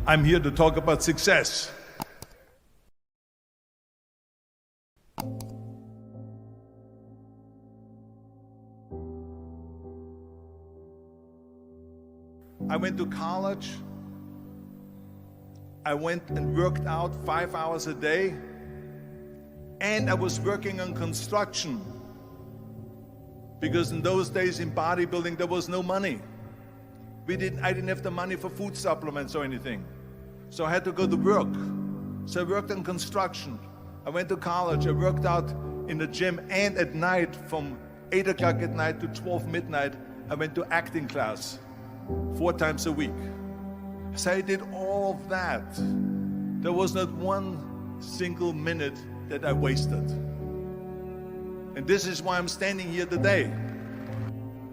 I'm here to talk about success. I went to college. I went and worked out 5 hours a day, and I was working on construction, because in those days in bodybuilding there was no money. I didn't have the money for food supplements or anything, so I had to go to work. So I worked on construction. I went to college. I worked out in the gym, and at night from 8 o'clock at night to 12 midnight I went to acting class 4 times a week. So I did all of that. There was not one single minute that I wasted. And this is why I'm standing here today.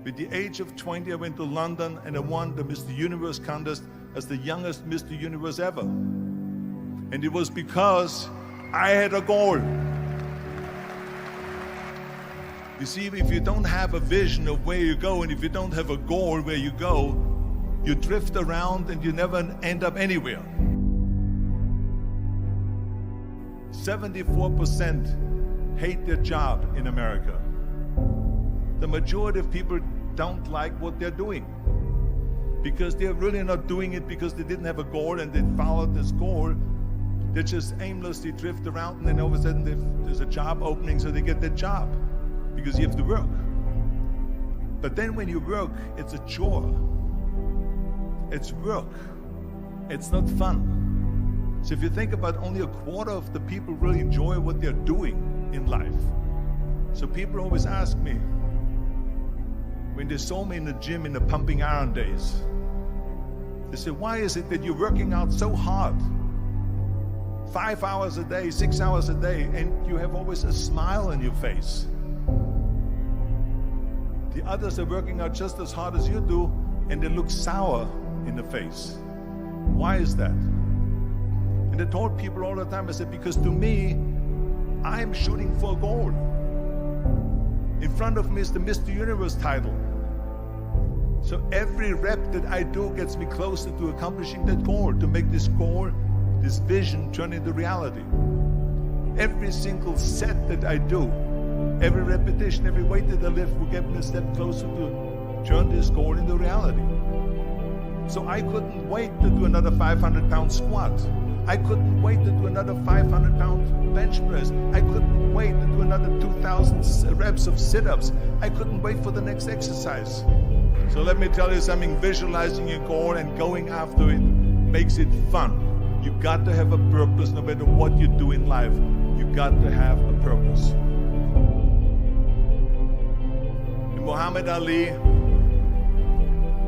With the age of 20, I went to London and I won the Mr. Universe contest as the youngest Mr. Universe ever. And it was because I had a goal. You see, if you don't have a vision of where you go, and if you don't have a goal where you go, you drift around and you never end up anywhere. 74% hate their job in America. The majority of people don't like what they're doing because they're really not doing it because they didn't have a goal and they followed this goal. They just aimlessly drift around, and then all of a sudden there's a job opening, so they get that job because you have to work. But then when you work, it's a chore. It's work. It's not fun. So if you think about, only a quarter of the people really enjoy what they're doing in life. So people always ask me, when they saw me in the gym in the pumping iron days, they say, why is it that you're working out so hard? 5 hours a day, 6 hours a day, and you have always a smile on your face. The others are working out just as hard as you do, and they look sour in the face. Why is that? And I told people all the time, I said, because to me, I'm shooting for a goal. In front of me is the Mr. Universe title. So every rep that I do gets me closer to accomplishing that goal, to make this goal, this vision, turn into reality. Every single set that I do, every repetition, every weight that I lift will get me a step closer to turn this goal into reality. So I couldn't wait to do another 500-pound squat. I couldn't wait to do another 500-pound bench press. I couldn't wait to do another 2,000 reps of sit-ups. I couldn't wait for the next exercise. So let me tell you something, visualizing your goal and going after it makes it fun. You got to have a purpose no matter what you do in life. You got to have a purpose. And Muhammad Ali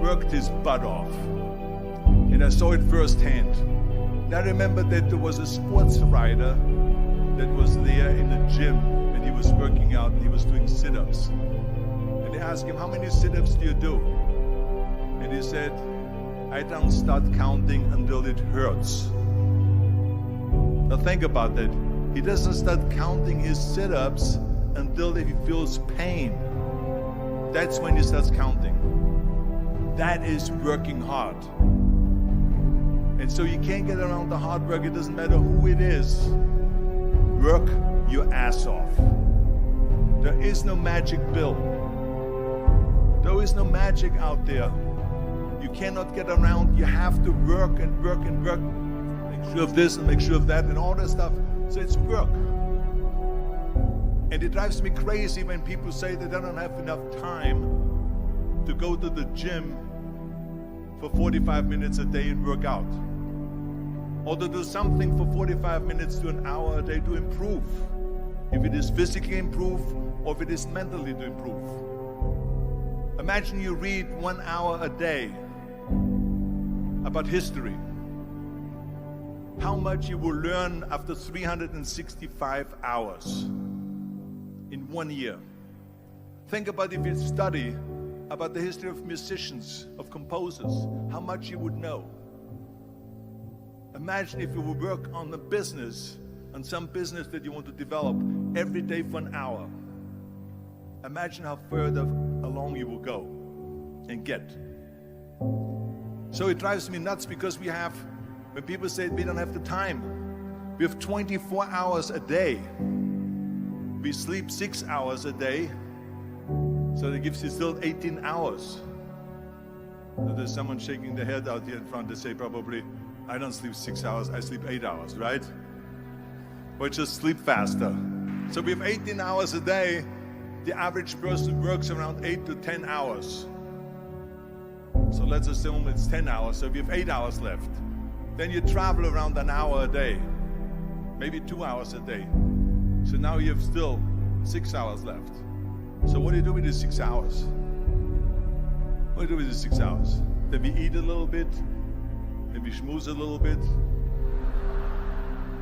worked his butt off. And I saw it firsthand. And I remember that there was a sports writer that was there in the gym and he was working out and he was doing sit-ups. And they asked him, how many sit-ups do you do? And he said, I don't start counting until it hurts. Now think about that. He doesn't start counting his sit-ups until he feels pain. That's when he starts counting. That is working hard. And so you can't get around the hard work. It doesn't matter who it is. Work your ass off. There is no magic pill. There is no magic out there. You cannot get around. You have to work and work and work. Make sure of this and make sure of that and all that stuff. So it's work. And it drives me crazy when people say that they don't have enough time to go to the gym for 45 minutes a day and work out. Or to do something for 45 minutes to an hour a day to improve. If it is physically improve or if it is mentally to improve. Imagine you read 1 hour a day about history. How much you will learn after 365 hours in 1 year. Think about if you study about the history of musicians, of composers, how much you would know. Imagine if you would work on the business, on some business that you want to develop every day for an hour. Imagine how further along you will go and get. So it drives me nuts because we have When people say we don't have the time, we have 24 hours a day. We sleep 6 hours a day, so that gives you still 18 hours. So there's someone shaking their head out here in front. They say probably, I don't sleep 6 hours, I sleep 8 hours, right? Or just sleep faster. So we have 18 hours a day. The average person works around 8 to 10 hours. So let's assume it's 10 hours, so we have 8 hours left. Then you travel around an hour a day, maybe 2 hours a day. So now you have still 6 hours left. So what do you do with these 6 hours? What do you do with these 6 hours? Then we eat a little bit, then we schmooze a little bit,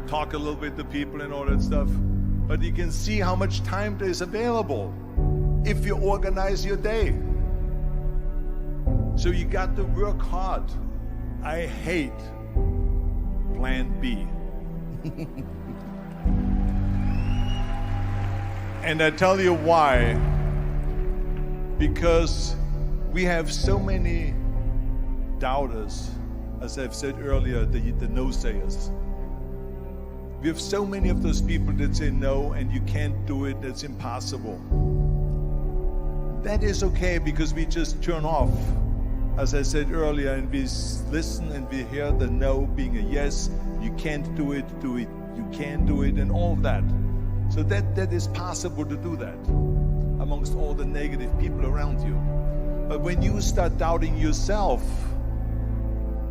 talk a little bit to people and all that stuff. But you can see how much time there is available if you organize your day. So you got to work hard. I hate plan B. And I tell you why. Because we have so many doubters, as I've said earlier, the no-sayers. We have so many of those people that say no and you can't do it, that's impossible. That is okay because we just turn off, as I said earlier, and we listen and we hear the no being a yes. You can't do it, you can do it, and all of that. So that is possible to do that amongst all the negative people around you. But when you start doubting yourself,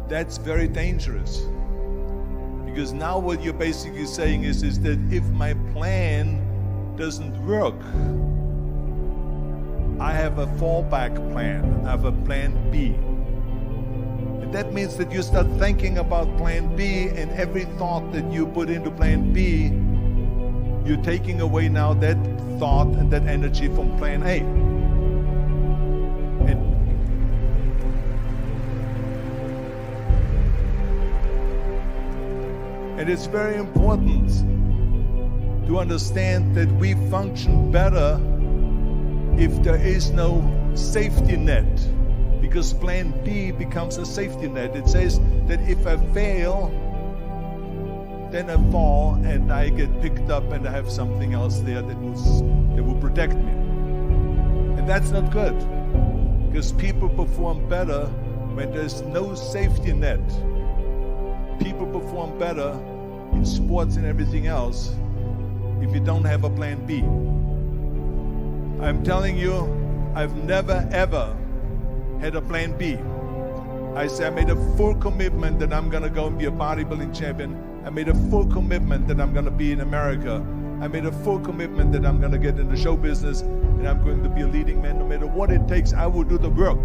that's very dangerous. Because now what you're basically saying is that if my plan doesn't work, I have a fallback plan, I have a plan B. And that means that you start thinking about plan B, and every thought that you put into plan B, you're taking away now that thought and that energy from plan A. And it's very important to understand that we function better if there is no safety net, because plan B becomes a safety net. It says that if I fail, then I fall and I get picked up and I have something else there that will protect me. And that's not good, because people perform better when there's no safety net. People perform better in sports and everything else if you don't have a plan B. I'm telling you, I've never ever had a plan B. I made a full commitment that I'm gonna go and be a bodybuilding champion. I made a full commitment that I'm gonna be in America. I made a full commitment that I'm gonna get in the show business and I'm going to be a leading man. No matter what it takes, I will do the work.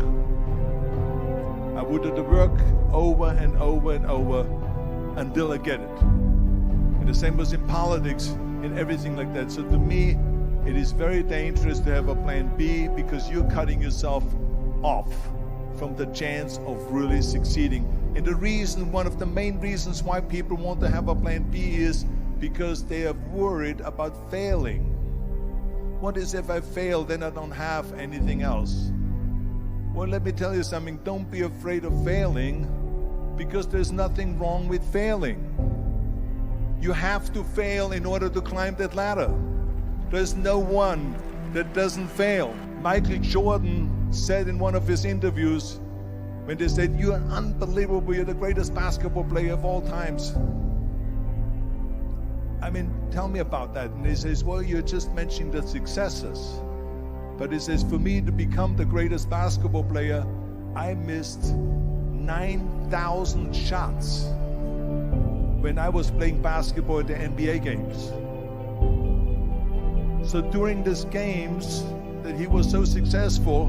I will do the work over and over and over until I get it. And the same was in politics and everything like that. So to me, it is very dangerous to have a plan B, because you're cutting yourself off from the chance of really succeeding. And the reason, one of the main reasons why people want to have a plan B is because they are worried about failing. What is if I fail, then I don't have anything else? Well, let me tell you something. Don't be afraid of failing, because there's nothing wrong with failing. You have to fail in order to climb that ladder. There's no one that doesn't fail. Michael Jordan said in one of his interviews, when they said, "You're unbelievable, you're the greatest basketball player of all times." I mean, tell me about that. And he says, well, you're just mentioning the successes. But he says, for me to become the greatest basketball player, I missed 9,000 shots when I was playing basketball at the NBA games. So during these games that he was so successful,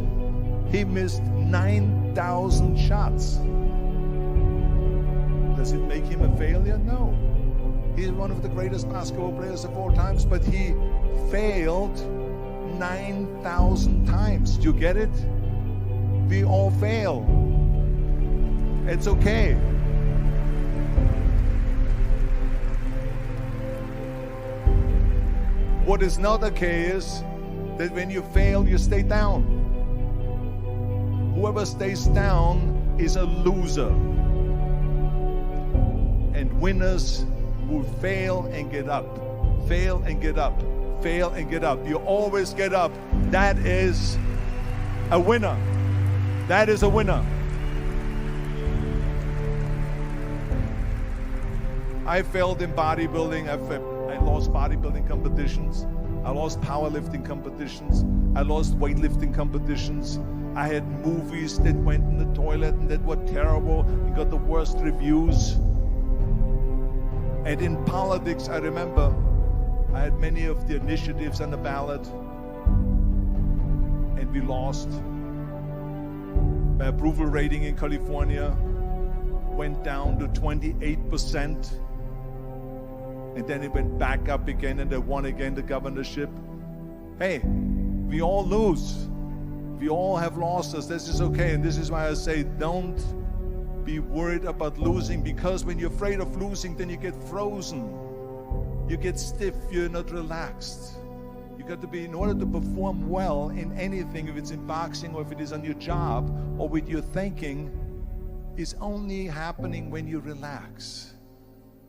he missed 9,000 shots. Does it make him a failure? No. He's one of the greatest basketball players of all times, but he failed 9,000 times. Do you get it? We all fail. It's okay. What is not okay is that when you fail, you stay down. Whoever stays down is a loser. Winners will fail and get up, fail and get up, fail and get up. You always get up. That is a winner. That is a winner. I failed in bodybuilding. I lost bodybuilding competitions. I lost powerlifting competitions. I lost weightlifting competitions. I had movies that went in the toilet and that were terrible and got the worst reviews. And in politics, I remember I had many of the initiatives on the ballot, and we lost. My approval rating in California went down to 28%, and then it went back up again, and I won again the governorship. Hey, we all lose. We all have losses. This is okay, and this is why I say don't be worried about losing, because when you're afraid of losing, then you get frozen. You get stiff, you're not relaxed. You got to be, in order to perform well in anything, if it's in boxing or if it is on your job or with your thinking, is only happening when you relax.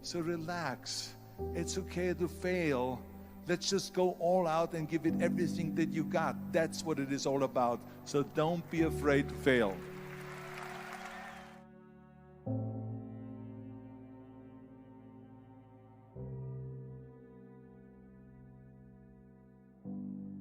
So relax. It's okay to fail. Let's just go all out and give it everything that you got. That's what it is all about. So don't be afraid to fail.